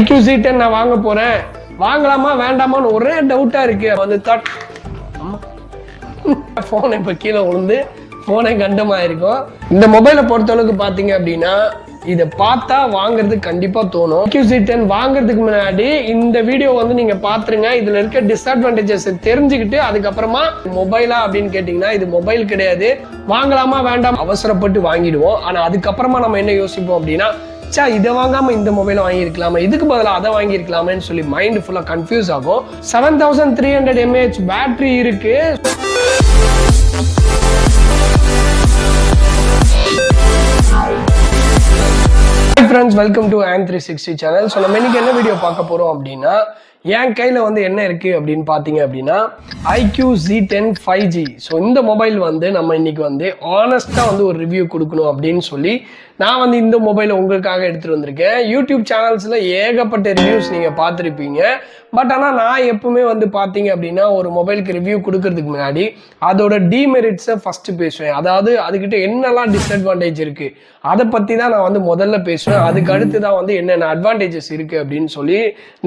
IQ Z10 நான் வாங்க போறேன், வாங்கலாமா வேண்டாமான்னு ஒரே டவுட்டா இருக்கு. வந்து தாட் போன் இப்ப கீழே விழுந்து போனே கண்டமாயிருக்கும். இந்த மொபைலை பொறுத்தளவுக்கு பாத்தீங்க அப்படின்னா இதை பார்த்தா வாங்குறது கண்டிப்பா தோணும். IQ Z10 வாங்குறதுக்கு முன்னாடி இந்த வீடியோ வந்து நீங்க பாத்துருங்க. இதுல இருக்க டிஸ்அட்வான்டேஜஸ் தெரிஞ்சுக்கிட்டு அதுக்கப்புறமா மொபைலா அப்படின்னு கேட்டீங்கன்னா இது மொபைல் கிடையாது. வாங்கலாமா வேண்டாம் அவசரப்பட்டு வாங்கிடுவோம். ஆனா அதுக்கப்புறமா நம்ம என்ன யோசிப்போம் அப்படின்னா இதை வாங்காம இந்த மொபைலை வாங்கியிருக்கலாமா, இதுக்கு பதிலாக அதை வாங்கியிருக்கலாமேன்னு சொல்லி மைண்ட் ஃபுல்லா கன்ஃபியூஸ் ஆகும். 7300 mAh பேட்டரி இருக்கு. Friends, welcome to Ang360 channel. So நம்ம இன்னைக்கு என்ன வீடியோ பார்க்க போறோம் அப்படின்னா, என் கையில வந்து என்ன இருக்கு அப்படின்னு பாத்தீங்க அப்படின்னா IQ Z10 5G. ஸோ இந்த மொபைல் வந்து நம்ம இன்னைக்கு வந்து ஆனஸ்டா வந்து ஒரு ரிவ்யூ கொடுக்கணும் அப்படின்னு சொல்லி நான் வந்து இந்த மொபைலை உங்களுக்காக எடுத்துட்டு வந்திருக்கேன். யூடியூப் சேனல்ஸ்ல ஏகப்பட்ட ரிவ்யூஸ் நீங்க பார்த்துருப்பீங்க. பட் ஆனால் நான் எப்பவுமே வந்து பார்த்தீங்க அப்படின்னா ஒரு மொபைலுக்கு ரிவ்யூ கொடுக்கறதுக்கு முன்னாடி அதோட டிமெரிட்ஸை ஃபர்ஸ்ட் பேசுவேன். அதாவது அதுக்கிட்ட என்னெல்லாம் டிஸ்அட்வான்டேஜ் இருக்கு அதை பற்றி தான் நான் வந்து முதல்ல பேசுவேன். அதுக்கு அடுத்து தான் வந்து என்னென்ன அட்வான்டேஜஸ் இருக்கு அப்படின்னு சொல்லி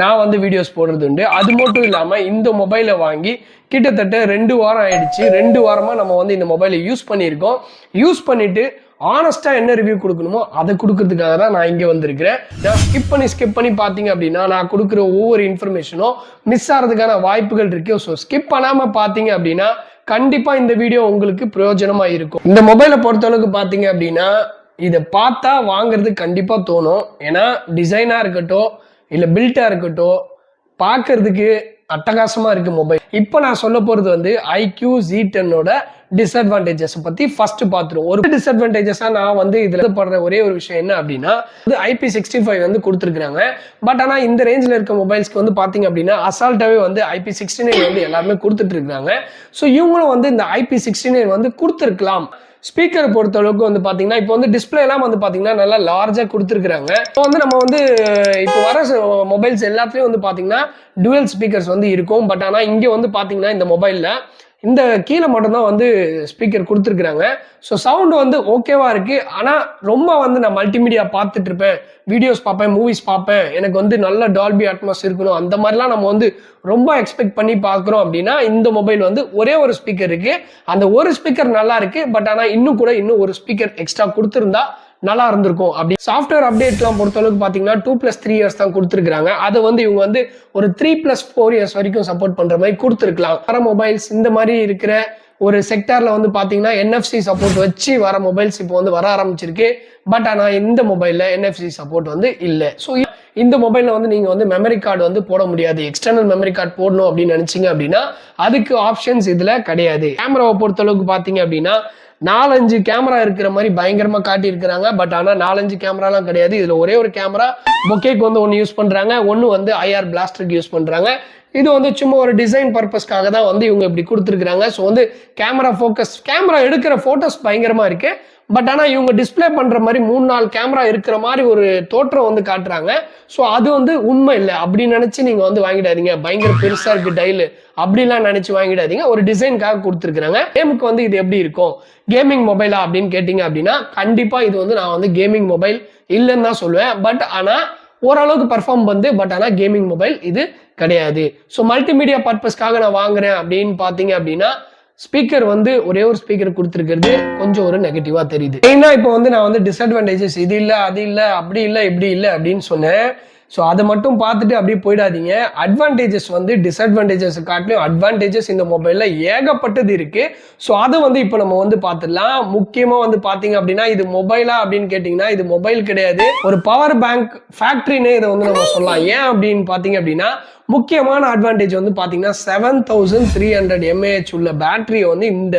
நான் வந்து வீடியோஸ் போடுறது உண்டு. அது மட்டும் இல்லாமல் இந்த மொபைலை வாங்கி கிட்டத்தட்ட 2 வாரம் ஆயிடுச்சு. 2 வாரமா நம்ம வந்து இந்த மொபைலை யூஸ் பண்ணியிருக்கோம். யூஸ் பண்ணிட்டு ஆனஸ்டா என்ன ரிவ்யூ கொடுக்கணுமோ அதை கொடுக்கறதுக்காக தான் நான் இங்கே வந்திருக்கிறேன். நான் ஸ்கிப் பண்ணி பார்த்தீங்க அப்படின்னா நான் கொடுக்குற ஒவ்வொரு இன்ஃபர்மேஷனும் மிஸ் ஆகிறதுக்கான வாய்ப்புகள் இருக்கு. ஸோ ஸ்கிப் பண்ணாம பார்த்தீங்க அப்படின்னா கண்டிப்பா இந்த வீடியோ உங்களுக்கு பிரயோஜனமா இருக்கும். இந்த மொபைலை பொறுத்தளவுக்கு பார்த்தீங்க அப்படின்னா இதை பார்த்தா வாங்குறது கண்டிப்பா தோணும். ஏன்னா டிசைனா இருக்கட்டும் இல்லை பில்ட்டா இருக்கட்டும் பார்க்கறதுக்கு அட்டகாசமா இருக்கு மொபைல். இப்போ நான் சொல்ல போறது வந்து IQ Z10ஓட டிஸ்அட்வான்டேஜஸ் பத்தி ஃபர்ஸ்ட் பார்த்துருவோம். ஒரு டிஸ்அட்வான்டேஜஸா நான் வந்து இதுல படுற ஒரே ஒரு விஷயம் என்ன அப்படின்னா IP65 வந்து கொடுத்துருக்காங்க. பட் ஆனா இந்த ரேஞ்சில் இருக்க மொபைல்ஸ்க்கு வந்து பாத்தீங்க அப்படின்னா அசால்ட்டாவே வந்து IP69 வந்து எல்லாருமே கொடுத்துட்டு இருக்காங்க. ஸோ இவங்களும் வந்து இந்த IP69 வந்து கொடுத்துருக்கலாம். ஸ்பீக்கரை பொறுத்த அளவுக்கு வந்து பாத்தீங்கன்னா இப்போ வந்து டிஸ்பிளே எல்லாம் வந்து பாத்தீங்கன்னா நல்லா லார்ஜா கொடுத்துருக்காங்க. இப்போ வந்து நம்ம வந்து இப்போ வர மொபைல்ஸ் எல்லாத்துலயும் வந்து பாத்தீங்கன்னா டுவல் ஸ்பீக்கர்ஸ் வந்து இருக்கும். பட் ஆனா இங்க வந்து பாத்தீங்கன்னா இந்த மொபைல்ல இந்த கீழே மட்டும்தான் வந்து ஸ்பீக்கர் கொடுத்துருக்குறாங்க. ஸோ சவுண்ட் வந்து ஓகேவா இருக்கு. ஆனால் ரொம்ப வந்து நான் மல்டிமீடியா பார்த்துட்டு இருப்பேன், வீடியோஸ் பார்ப்பேன், மூவிஸ் பார்ப்பேன், எனக்கு வந்து நல்ல டால்பி அட்மாஸ் இருக்கணும், அந்த மாதிரிலாம் நம்ம வந்து ரொம்ப எக்ஸ்பெக்ட் பண்ணி பார்க்குறோம் அப்படின்னா இந்த மொபைல் வந்து ஒரே ஒரு ஸ்பீக்கர் இருக்கு. அந்த ஒரு ஸ்பீக்கர் நல்லா இருக்கு. பட் ஆனால் இன்னும் ஒரு ஸ்பீக்கர் எக்ஸ்ட்ரா கொடுத்துருந்தா நல்லா இருந்திருக்கும். அப்படி சாஃப்ட்வேர் அப்டேட்லாம் பொறுத்தளவுக்கு பார்த்தீங்கன்னா 2+3 years தான் கொடுத்துருக்காங்க. அதை வந்து இவங்க வந்து ஒரு 3+4 years வரைக்கும் சப்போர்ட் பண்ற மாதிரி கொடுத்துருக்கலாம். வர மொபைல்ஸ் இந்த மாதிரி இருக்கிற ஒரு செக்டார்ல வந்து பாத்தீங்கன்னா NFC சப்போர்ட் வச்சு வர மொபைல்ஸ் இப்போ வந்து வர ஆரம்பிச்சிருக்கு. பட் ஆனா இந்த மொபைல்ல NFC சப்போர்ட் வந்து இல்லை. ஸோ இந்த மொபைல்ல வந்து நீங்க வந்து மெமரி கார்டு வந்து போட முடியாது. எக்ஸ்டர்னல் மெமரி கார்டு போடணும் அப்படின்னு நினைச்சீங்க அப்படின்னா அதுக்கு ஆப்ஷன்ஸ் இதுல கிடையாது. கேமராவை பொறுத்தளவுக்கு பாத்தீங்க அப்படின்னா 4-5 கேமரா இருக்கிற மாதிரி பயங்கரமா காட்டி இருக்கிறாங்க. பட் ஆனா 4-5 கேமராலாம் கிடையாது. இதுல ஒரே ஒரு கேமரா பொக்கேக்கு வந்து ஒன்று யூஸ் பண்றாங்க, ஒன்று வந்து IR பிளாஸ்டருக்கு யூஸ் பண்றாங்க. இது வந்து சும்மா ஒரு டிசைன் பர்பஸ்க்காக தான் வந்து இவங்க இப்படி கொடுத்துருக்காங்க. ஸோ வந்து கேமரா எடுக்கிற போட்டோஸ் பயங்கரமா இருக்கு. பட் ஆனால் இவங்க டிஸ்பிளே பண்ற மாதிரி 3-4 கேமரா இருக்கிற மாதிரி ஒரு தோற்றம் வந்து காட்டுறாங்க. ஸோ அது வந்து உண்மை இல்லை அப்படின்னு நினைச்சு நீங்க வந்து வாங்கிடாதீங்க. பயங்கர பெருசா இருக்கு டைலு அப்படிலாம் நினைச்சு வாங்கிடாதீங்க. ஒரு டிசைனுக்காக கொடுத்துருக்காங்க. கேமுக்கு வந்து இது எப்படி இருக்கும், கேமிங் மொபைலா அப்படின்னு கேட்டீங்க அப்படின்னா கண்டிப்பா இது வந்து நான் வந்து கேமிங் மொபைல் இல்லைன்னு தான் சொல்லுவேன். பட் ஆனா ஓரளவுக்கு பர்ஃபார்ம் வந்து பட் ஆனா கேமிங் மொபைல் இது கிடையாது. ஸோ மல்டிமீடியா பர்பஸ்க்காக நான் வாங்குறேன் அப்படின்னு பாத்தீங்க அப்படின்னா ஸ்பீக்கர் வந்து ஒரே ஒரு ஸ்பீக்கர் கொடுத்துருக்கிறது கொஞ்சம் ஒரு நெகட்டிவா தெரியுது. ஏன்னா இப்போ வந்து நான் வந்து டிஸ்அட்வான்டேஜஸ் இது இல்லை அது இல்லை அப்படி இல்லை இப்படி இல்லை அப்படின்னு சொன்னேன். ஸோ அதை மட்டும் பார்த்துட்டு அப்படியே போயிடாதீங்க. அட்வான்டேஜஸ் வந்து டிஸ்அட்வான்டேஜஸ் காட்டிலும் அட்வான்டேஜஸ் இந்த மொபைல்ல ஏகப்பட்டது இருக்கு. ஸோ அதை வந்து இப்போ நம்ம வந்து பார்த்துடலாம். முக்கியமா வந்து பார்த்தீங்க அப்படின்னா இது மொபைலா அப்படின்னு கேட்டிங்கன்னா இது மொபைல் கிடையாது, ஒரு பவர் பேங்க் ஃபேக்டரினே இதை வந்து நம்ம சொல்லலாம். ஏன் அப்படின்னு பார்த்தீங்க அப்படின்னா முக்கியமான அட்வான்டேஜ் வந்து பார்த்தீங்கன்னா 7300 mAh உள்ள பேட்டரியை வந்து இந்த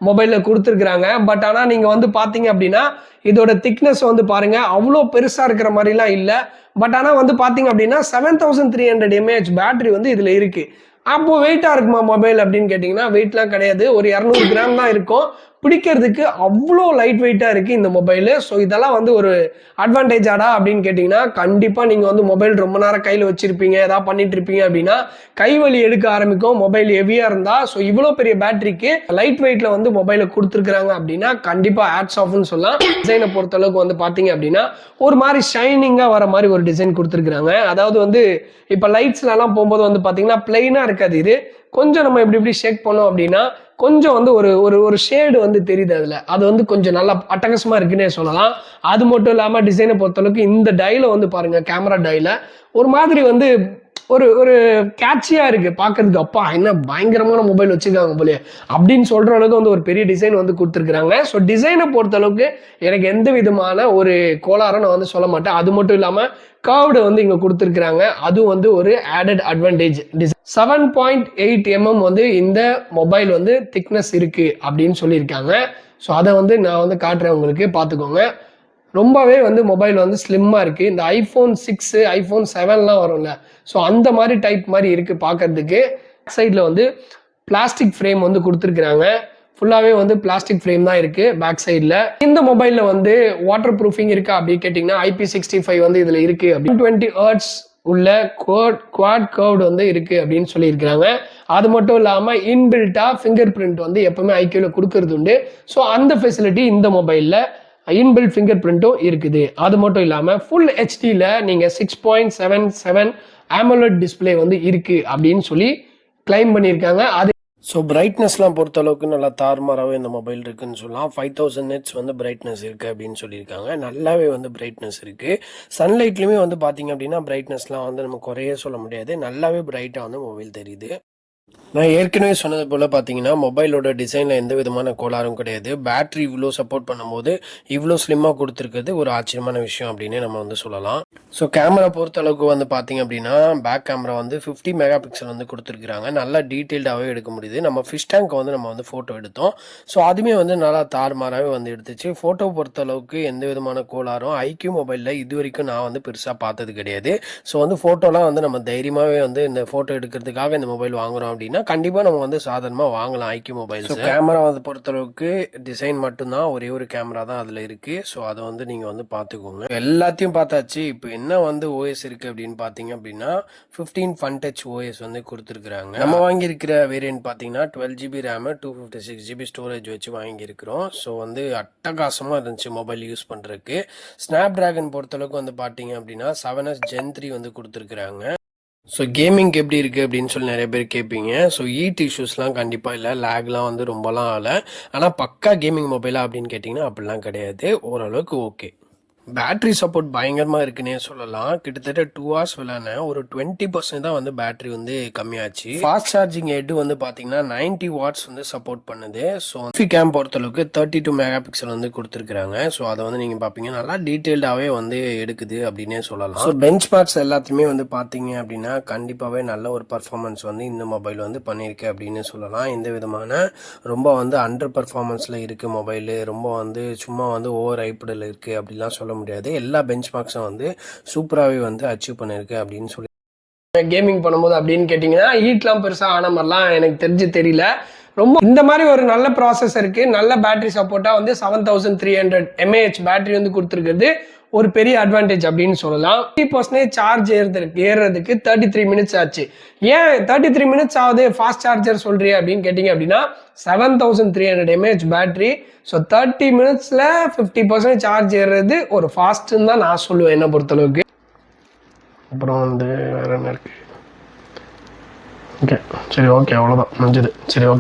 மொபைல்ல கொடுத்துருக்காங்க. பட் ஆனால் நீங்க வந்து பார்த்தீங்க அப்படின்னா இதோட திக்னஸ் வந்து பாருங்க அவ்வளோ பெருசா இருக்கிற மாதிரிலாம் இல்லை. பட் ஆனால் வந்து பார்த்தீங்க அப்படின்னா 7300 mAh பேட்டரி வந்து இதுல இருக்கு. அப்போ வெயிட்டா இருக்குமா மொபைல் அப்படின்னு கேட்டீங்கன்னா வெயிட்லாம் கிடையாது, ஒரு 200 கிராம் தான் இருக்கும். பிடிக்கிறதுக்கு அவ்வளோ லைட் வெயிட்டாக இருக்குது இந்த மொபைலு. ஸோ இதெல்லாம் வந்து ஒரு அட்வான்டேஜாடா அப்படின்னு கேட்டிங்கன்னா, கண்டிப்பாக நீங்கள் வந்து மொபைல் ரொம்ப நேரம் கையில் வச்சுருப்பீங்க, எதாவது பண்ணிட்டு இருப்பீங்க அப்படின்னா கைவலி எடுக்க ஆரம்பிக்கும் மொபைல் ஹெவியாக இருந்தால். ஸோ இவ்வளோ பெரிய பேட்டரிக்கு லைட் வெயிட்டில் வந்து மொபைலை கொடுத்துருக்குறாங்க அப்படின்னா கண்டிப்பாக ஹேட்ஸ் ஆஃப்னு சொல்லலாம். டிசைனை பொறுத்தளவுக்கு வந்து பார்த்தீங்க அப்படின்னா ஒரு மாதிரி ஷைனிங்காக வர மாதிரி ஒரு டிசைன் கொடுத்துருக்குறாங்க. அதாவது வந்து இப்போ லைட்ஸ்லலாம் போகும்போது வந்து பார்த்தீங்கன்னா பிளெயினாக இருக்காது, இது கொஞ்சம் நம்ம இப்படி ஷேக் பண்ணோம் அப்படின்னா கொஞ்சம் வந்து ஒரு ஒரு ஒரு ஷேடு வந்து தெரியுது அதில். அது வந்து கொஞ்சம் நல்லா அட்டகாசமாக இருக்குன்னே சொல்லலாம். அது மட்டும் இல்லாமல் டிசைனை பொறுத்தளவுக்கு இந்த டைல வந்து பாருங்கள், கேமரா டைல ஒரு மாதிரி வந்து ஒரு ஒரு கேட்சியாக இருக்குது பார்க்கறதுக்கு. அப்பா என்ன பயங்கரமான மொபைல் வச்சுருக்காங்க போலே அப்படின்னு சொல்கிற அளவுக்கு வந்து ஒரு பெரிய டிசைன் வந்து கொடுத்துருக்குறாங்க. ஸோ டிசைனை பொறுத்தளவுக்கு எனக்கு எந்த விதமான ஒரு கோளாறும் நான் வந்து சொல்ல மாட்டேன். அது மட்டும் இல்லாமல் கர்வ்டு வந்து இங்கே கொடுத்துருக்குறாங்க, அதுவும் வந்து ஒரு ஆடட் அட்வான்டேஜ். 7.8 mm வந்து இந்த மொபைல் வந்து திக்னஸ் இருக்குது அப்படின்னு சொல்லியிருக்காங்க. ஸோ அதை வந்து நான் வந்து காட்டுறேன் உங்களுக்கு, பார்த்துக்கோங்க. ரொம்பவே வந்து மொபைல் வந்து ஸ்லிம்மாக இருக்குது. இந்த iPhone 6 iPhone 7லாம் வரும்ல, ஸோ அந்த மாதிரி டைப் மாதிரி இருக்குது பார்க்கறதுக்கு. சைடில் வந்து பிளாஸ்டிக் ஃப்ரேம் வந்து கொடுத்துருக்குறாங்க. ஃபுல்லாகவே வந்து பிளாஸ்டிக் ஃப்ரேம் தான் இருக்குது பேக் சைடில். இந்த மொபைலில் வந்து வாட்டர் ப்ரூஃபிங் இருக்கா அப்படின்னு கேட்டிங்கன்னா IP65 வந்து இதில் இருக்குது. அப்படி 20 Hz உள்ள குவாட் கர்வ்டு வந்து இருக்குது அப்படின்னு சொல்லியிருக்கிறாங்க. அது மட்டும் இல்லாமல் இன்பில்ட்டாக ஃபிங்கர் பிரிண்ட் வந்து எப்பவுமே ஐக்யூவில் கொடுக்கறது உண்டு. ஸோ அந்த ஃபெசிலிட்டி இந்த மொபைலில் இன்பில்ட் ஃபிங்கர் பிரிண்ட்டும் இருக்குது. அது மட்டும் இல்லாமல் ஃபுல் ஹெச்டியில் நீங்கள் 6.77 AMOLED டிஸ்பிளே வந்து இருக்குது அப்படின்னு சொல்லி கிளைம் பண்ணியிருக்காங்க. அது ஸோ பிரைட்னஸ்லாம் பொறுத்தளவுக்கு நல்லா தாறுமாறாகவே இந்த மொபைல் இருக்குதுன்னு சொல்லலாம். 5000 nits வந்து பிரைட்னஸ் இருக்குது அப்படின்னு சொல்லியிருக்காங்க. நல்லாவே வந்து பிரைட்னஸ் இருக்குது. சன்லைட்லேயுமே வந்து பார்த்தீங்க அப்படின்னா பிரைட்னஸ்லாம் வந்து நம்ம குறைய சொல்ல முடியாது, நல்லாவே பிரைட்டாக வந்து மொபைல் தெரியுது. நான் ஏற்கனவே சொன்னது போல் பார்த்தீங்கன்னா மொபைலோட டிசைனில் எந்த விதமான கோளாறும் கிடையாது. பேட்ரி இவ்வளோ சப்போர்ட் பண்ணும்போது இவ்வளோ ஸ்லிம்மாக கொடுத்துருக்கிறது ஒரு ஆச்சரியமான விஷயம் அப்படின்னு நம்ம வந்து சொல்லலாம். ஸோ கேமரா பொறுத்தளவுக்கு வந்து பார்த்தீங்க அப்படின்னா பேக் கேமரா வந்து 50 மெகா பிக்சல் வந்து கொடுத்துருக்குறாங்க. நல்லா டீட்டெயில்டாகவே எடுக்க முடியுது. நம்ம ஃபிஷ் டேங்கை வந்து நம்ம வந்து ஃபோட்டோ எடுத்தோம். ஸோ அதுவுமே வந்து நல்லா தாறுமாறாகவே வந்து எடுத்துச்சு. ஃபோட்டோ பொறுத்தளவுக்கு எந்த விதமான கோளாறும் ஐக்யூ மொபைலில் இது வரைக்கும் நான் வந்து பெருசாக பார்த்தது கிடையாது. ஸோ வந்து ஃபோட்டோலாம் வந்து நம்ம தைரியமாகவே வந்து இந்த ஃபோட்டோ எடுக்கிறதுக்காக இந்த மொபைல் வாங்குகிறோம் அப்படின்னா கண்டிப்பாக நம்ம வந்து சாதாரணமாக வாங்கலாம் ஐக்யூ மொபைல்ஸ். கேமரா வந்து பொறுத்தளவுக்கு டிசைன் மட்டும்தான், ஒரே ஒரு கேமரா தான் அதில் இருக்குது. ஸோ அதை வந்து நீங்கள் வந்து பார்த்துக்கோங்க. எல்லாத்தையும் பார்த்தாச்சு. இப்போ என்ன வந்து ஓஎஸ் இருக்குது அப்படின்னு பார்த்தீங்க அப்படின்னா 15 Fun Touch OS வந்து கொடுத்துருக்குறாங்க. நம்ம வாங்கியிருக்கிற வேரியன்ட் பார்த்தீங்கன்னா 12GB RAM 256GB ஸ்டோரேஜ் வச்சு வாங்கியிருக்கிறோம். ஸோ வந்து அட்டகாசமாக இருந்துச்சு மொபைல் யூஸ் பண்ணுறதுக்கு. ஸ்னாப் டிராகன் பொறுத்தளவுக்கு வந்து பார்த்தீங்க அப்படின்னா 7S Gen 3 வந்து கொடுத்துருக்குறாங்க. ஸோ கேமிங் எப்படி இருக்குது அப்படின்னு சொல்லி நிறைய பேர் கேட்பீங்க. ஸோ ஹீட் இஷ்யூஸ்லாம் கண்டிப்பாக இல்லை, லேக்லாம் வந்து ரொம்பலாம் ஆகலை. ஆனால் பக்கா கேமிங் மொபைலா அப்படின்னு கேட்டிங்கன்னா அப்படிலாம் கிடையாது, ஓரளவுக்கு ஓகே. பேட்ரி சப்போர்ட் பயங்கரமாக இருக்குன்னே சொல்லலாம். கிட்டத்தட்ட 2 hours விளையாடினேன், ஒரு 20% தான் வந்து பேட்ரி வந்து கம்மியாச்சு. ஃபாஸ்ட் சார்ஜிங் ஹெட் வந்து பார்த்தீங்கன்னா 90 watts வந்து சப்போர்ட் பண்ணுது. ஸோ கேம் பொறுத்தளவுக்கு 32 மெகா பிக்சல் வந்து கொடுத்துருக்குறாங்க. ஸோ அதை வந்து நீங்கள் பார்ப்பீங்க, நல்லா டீட்டெயில்டாகவே வந்து எடுக்குது அப்படின்னே சொல்லலாம். ஸோ பெஞ்ச் மார்க்ஸ் எல்லாத்தையுமே வந்து பார்த்தீங்க அப்படின்னா கண்டிப்பாகவே நல்ல ஒரு பர்ஃபார்மன்ஸ் வந்து இந்த மொபைல் வந்து பண்ணியிருக்கு அப்படின்னு சொல்லலாம். எந்த விதமான ரொம்ப வந்து அண்டர் பர்ஃபார்மன்ஸில் இருக்குது மொபைலு, ரொம்ப வந்து சும்மா வந்து ஓவர் ஹைப்டில் இருக்குது அப்படிலாம் சொல்ல முடியாது. எல்லா பெஞ்ச் மார்க்ஸும் வந்து சூப்பராகவே வந்து அச்சீவ் பண்ணிருக்கு அப்படின்னு சொல்லி. கேமிங் பண்ணும்போது அப்படின்னு கேட்டிங்கன்னா ஹீட்லாம் பெருசாக ஆன மாதிரிலாம் எனக்கு தெரியல. ரொம்ப இந்த மாதிரி ஒரு நல்ல ப்ராசஸருக்கு நல்ல பேட்டரி சப்போர்ட்டாக வந்து 7300 mAh பேட்டரி வந்து கொடுத்துருக்குறது ஒரு பெரிய அட்வான்டேஜ் அப்படின்னு சொல்லலாம். 50% சார்ஜ் ஏறுறதுக்கு 33 minutes ஆச்சு. ஏன் 33 minutes ஆகுது ஃபாஸ்ட் சார்ஜர் சொல்றியே அப்படின்னு கேட்டிங்க அப்படின்னா 7300 mAh பேட்டரி. ஸோ 30 minutesல 50% சார்ஜ் ஏறுறது ஒரு ஃபாஸ்ட்டுன்னு தான் நான் சொல்லுவேன் என்னை பொறுத்தளவுக்கு. அப்புறம் வந்து வேற என்ன இருக்கு? ஓகே, சரி, ஓகே, அவ்வளோதான் முடிஞ்சது. சரி, ஓகே.